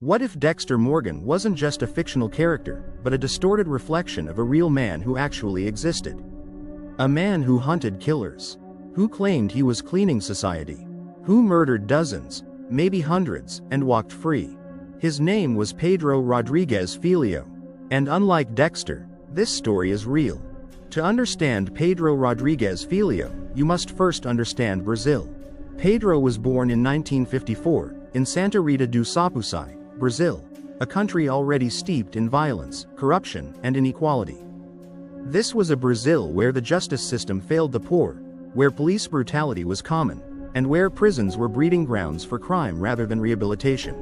What if Dexter Morgan wasn't just a fictional character, but a distorted reflection of a real man who actually existed? A man who hunted killers, who claimed he was cleaning society, who murdered dozens, maybe hundreds, and walked free. His name was Pedro Rodriguez Filho. And unlike Dexter, this story is real. To understand Pedro Rodriguez Filho, you must first understand Brazil. Pedro was born in 1954, in Santa Rita do Sapucaí, Brazil, a country already steeped in violence, corruption, and inequality. This was a Brazil where the justice system failed the poor, where police brutality was common, and where prisons were breeding grounds for crime rather than rehabilitation.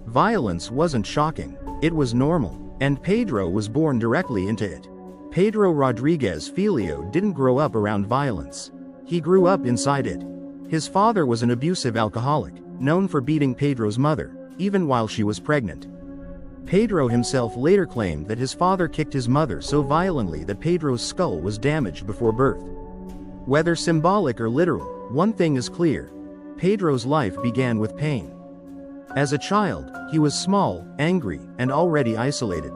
Violence wasn't shocking, it was normal, and Pedro was born directly into it. Pedro Rodriguez Filho didn't grow up around violence. He grew up inside it. His father was an abusive alcoholic, known for beating Pedro's mother, even while she was pregnant. Pedro himself later claimed that his father kicked his mother so violently that Pedro's skull was damaged before birth. Whether symbolic or literal, one thing is clear: Pedro's life began with pain. As a child, he was small, angry, and already isolated.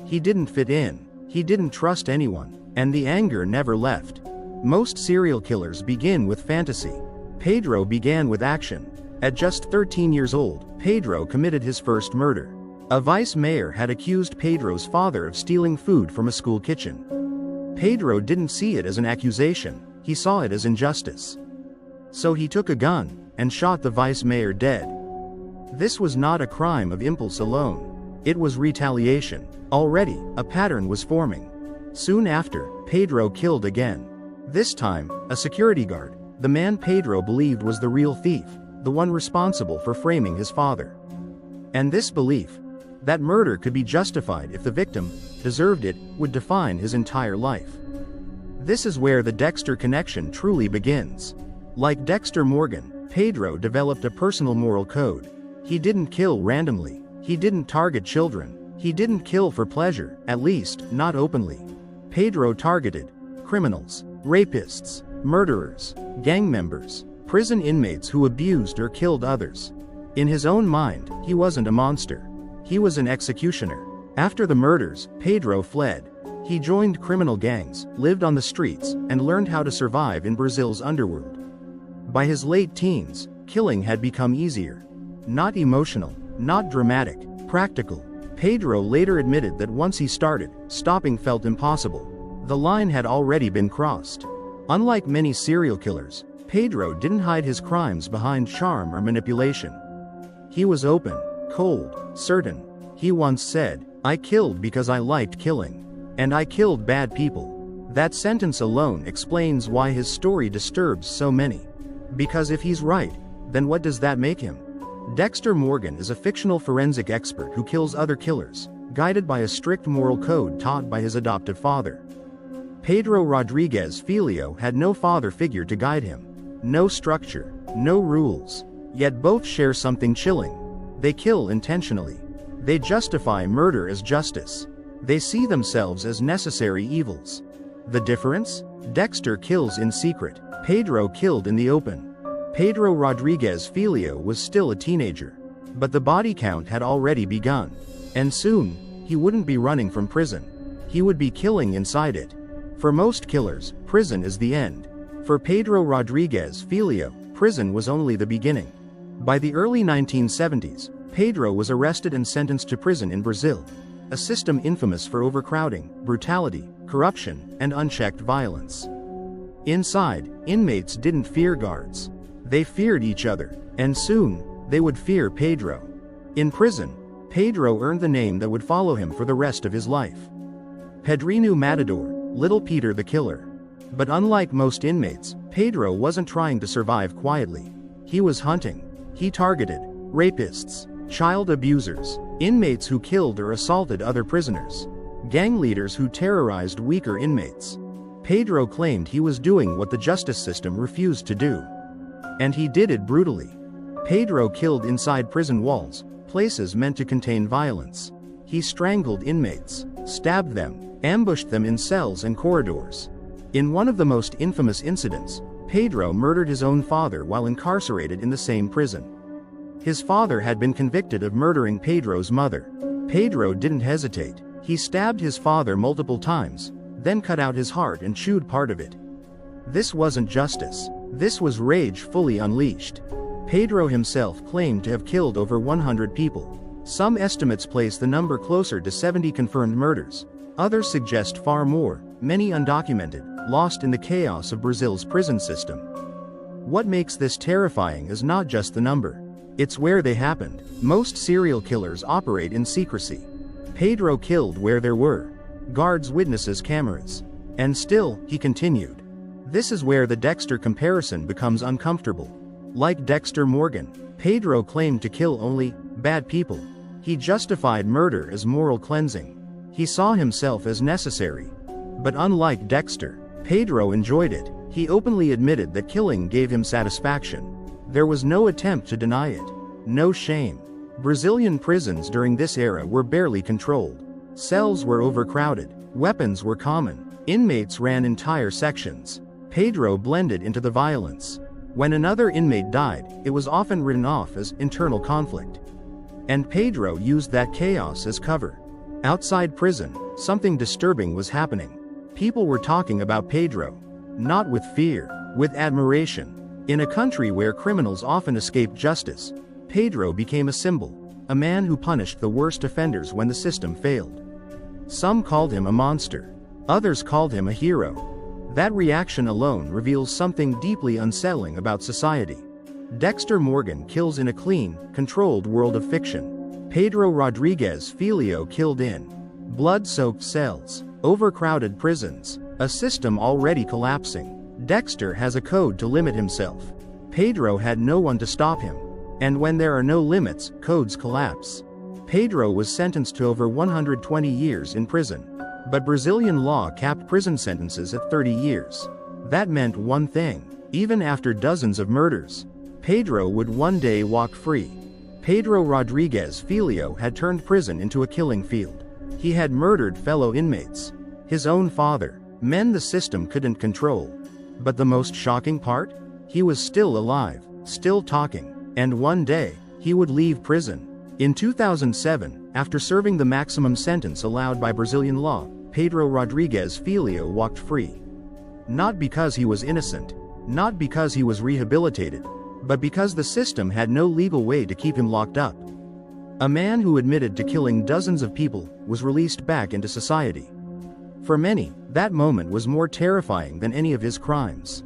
He didn't fit in, he didn't trust anyone, and the anger never left. Most serial killers begin with fantasy. Pedro began with action. At just 13 years old, Pedro committed his first murder. A vice mayor had accused Pedro's father of stealing food from a school kitchen. Pedro didn't see it as an accusation, he saw it as injustice. So he took a gun and shot the vice mayor dead. This was not a crime of impulse alone. It was retaliation. Already, a pattern was forming. Soon after, Pedro killed again. This time, a security guard, the man Pedro believed was the real thief, the one responsible for framing his father. And this belief, that murder could be justified if the victim deserved it, would define his entire life. This is where the Dexter connection truly begins. Like Dexter Morgan, Pedro developed a personal moral code. He didn't kill randomly. He didn't target children. He didn't kill for pleasure, at least, not openly. Pedro targeted criminals, rapists, murderers, gang members, prison inmates who abused or killed others. In his own mind, he wasn't a monster. He was an executioner. After the murders, Pedro fled. He joined criminal gangs, lived on the streets, and learned how to survive in Brazil's underworld. By his late teens, killing had become easier. Not emotional, not dramatic, practical. Pedro later admitted that once he started, stopping felt impossible. The line had already been crossed. Unlike many serial killers, Pedro didn't hide his crimes behind charm or manipulation. He was open, cold, certain. He once said, "I killed because I liked killing. And I killed bad people." That sentence alone explains why his story disturbs so many. Because if he's right, then what does that make him? Dexter Morgan is a fictional forensic expert who kills other killers, guided by a strict moral code taught by his adoptive father. Pedro Rodriguez Filho had no father figure to guide him. No structure, no rules. Yet both share something chilling. They kill intentionally. They justify murder as justice. They see themselves as necessary evils. The difference? Dexter kills in secret. Pedro killed in the open. Pedro Rodriguez Filho was still a teenager. But the body count had already begun. And soon, he wouldn't be running from prison. He would be killing inside it. For most killers, prison is the end. For Pedro Rodriguez Filho, prison was only the beginning. By the early 1970s, Pedro was arrested and sentenced to prison in Brazil, a system infamous for overcrowding, brutality, corruption, and unchecked violence. Inside, inmates didn't fear guards. They feared each other, and soon, they would fear Pedro. In prison, Pedro earned the name that would follow him for the rest of his life. Pedrinho Matador, Little Peter the Killer. But unlike most inmates, Pedro wasn't trying to survive quietly. He was hunting. He targeted rapists, child abusers, inmates who killed or assaulted other prisoners, gang leaders who terrorized weaker inmates. Pedro claimed he was doing what the justice system refused to do. And he did it brutally. Pedro killed inside prison walls, places meant to contain violence. He strangled inmates, stabbed them, ambushed them in cells and corridors. In one of the most infamous incidents, Pedro murdered his own father while incarcerated in the same prison. His father had been convicted of murdering Pedro's mother. Pedro didn't hesitate. He stabbed his father multiple times, then cut out his heart and chewed part of it. This wasn't justice. This was rage fully unleashed. Pedro himself claimed to have killed over 100 people. Some estimates place the number closer to 70 confirmed murders. Others suggest far more, many undocumented, lost in the chaos of Brazil's prison system. What makes this terrifying is not just the number. It's where they happened. Most serial killers operate in secrecy. Pedro killed where there were guards, witnesses, cameras. And still, he continued. This is where the Dexter comparison becomes uncomfortable. Like Dexter Morgan, Pedro claimed to kill only bad people. He justified murder as moral cleansing. He saw himself as necessary. But unlike Dexter, Pedro enjoyed it. He openly admitted that killing gave him satisfaction. There was no attempt to deny it. No shame. Brazilian prisons during this era were barely controlled. Cells were overcrowded. Weapons were common. Inmates ran entire sections. Pedro blended into the violence. When another inmate died, it was often written off as internal conflict. And Pedro used that chaos as cover. Outside prison, something disturbing was happening. People were talking about Pedro. Not with fear, with admiration. In a country where criminals often escape justice, Pedro became a symbol, a man who punished the worst offenders when the system failed. Some called him a monster. Others called him a hero. That reaction alone reveals something deeply unsettling about society. Dexter Morgan kills in a clean, controlled world of fiction. Pedro Rodriguez Filho killed in blood-soaked cells, overcrowded prisons, a system already collapsing. Dexter has a code to limit himself. Pedro had no one to stop him. And when there are no limits, codes collapse. Pedro was sentenced to over 120 years in prison. But Brazilian law capped prison sentences at 30 years. That meant one thing. Even after dozens of murders, Pedro would one day walk free. Pedro Rodriguez Filho had turned prison into a killing field. He had murdered fellow inmates, his own father, men the system couldn't control. But the most shocking part? He was still alive, still talking, and one day, he would leave prison. In 2007, after serving the maximum sentence allowed by Brazilian law, Pedro Rodriguez Filho walked free. Not because he was innocent, not because he was rehabilitated, but because the system had no legal way to keep him locked up. A man who admitted to killing dozens of people was released back into society. For many, that moment was more terrifying than any of his crimes.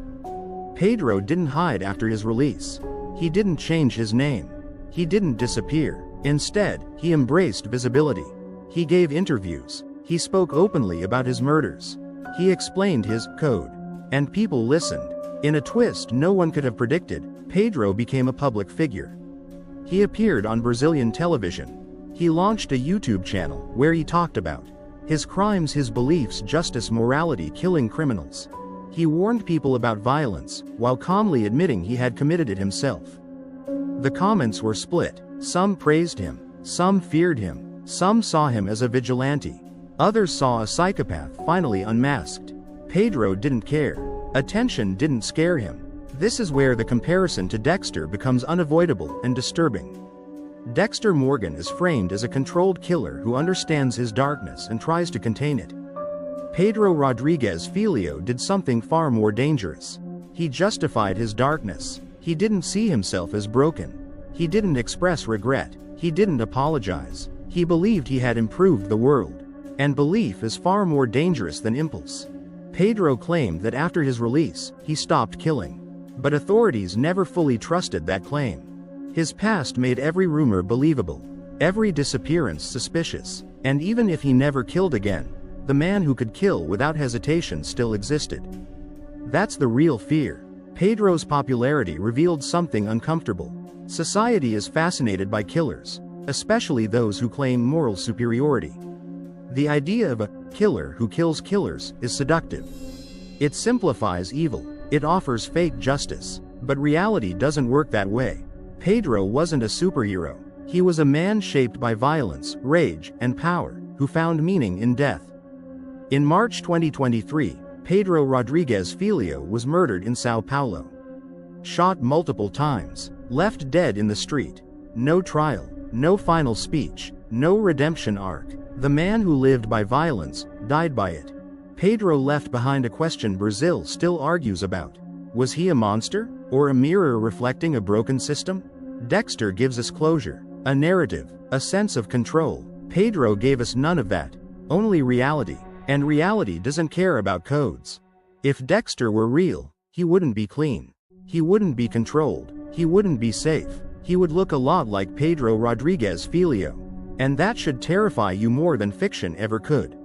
Pedro didn't hide after his release. He didn't change his name. He didn't disappear. Instead, he embraced visibility. He gave interviews. He spoke openly about his murders. He explained his code. And people listened. In a twist no one could have predicted, Pedro became a public figure. He appeared on Brazilian television. He launched a YouTube channel where he talked about his crimes, his beliefs, justice, morality, killing criminals. He warned people about violence, while calmly admitting he had committed it himself. The comments were split. Some praised him, some feared him, some saw him as a vigilante. Others saw a psychopath finally unmasked. Pedro didn't care. Attention didn't scare him. This is where the comparison to Dexter becomes unavoidable and disturbing. Dexter Morgan is framed as a controlled killer who understands his darkness and tries to contain it. Pedro Rodriguez Filho did something far more dangerous. He justified his darkness. He didn't see himself as broken. He didn't express regret. He didn't apologize. He believed he had improved the world. And belief is far more dangerous than impulse. Pedro claimed that after his release, he stopped killing. But authorities never fully trusted that claim. His past made every rumor believable, every disappearance suspicious. And even if he never killed again, the man who could kill without hesitation still existed. That's the real fear. Pedro's popularity revealed something uncomfortable. Society is fascinated by killers, especially those who claim moral superiority. The idea of a killer who kills killers is seductive. It simplifies evil. It offers fake justice. But reality doesn't work that way. Pedro wasn't a superhero. He was a man shaped by violence, rage, and power, who found meaning in death. In March 2023, Pedro Rodriguez Filho was murdered in São Paulo. Shot multiple times, left dead in the street. no trial, no final speech, no redemption arc. The man who lived by violence, died by it. Pedro left behind a question Brazil still argues about. Was he a monster, or a mirror reflecting a broken system? Dexter gives us closure, a narrative, a sense of control. Pedro gave us none of that, only reality, and reality doesn't care about codes. If Dexter were real, he wouldn't be clean. He wouldn't be controlled. He wouldn't be safe. He would look a lot like Pedro Rodriguez Filho. And that should terrify you more than fiction ever could.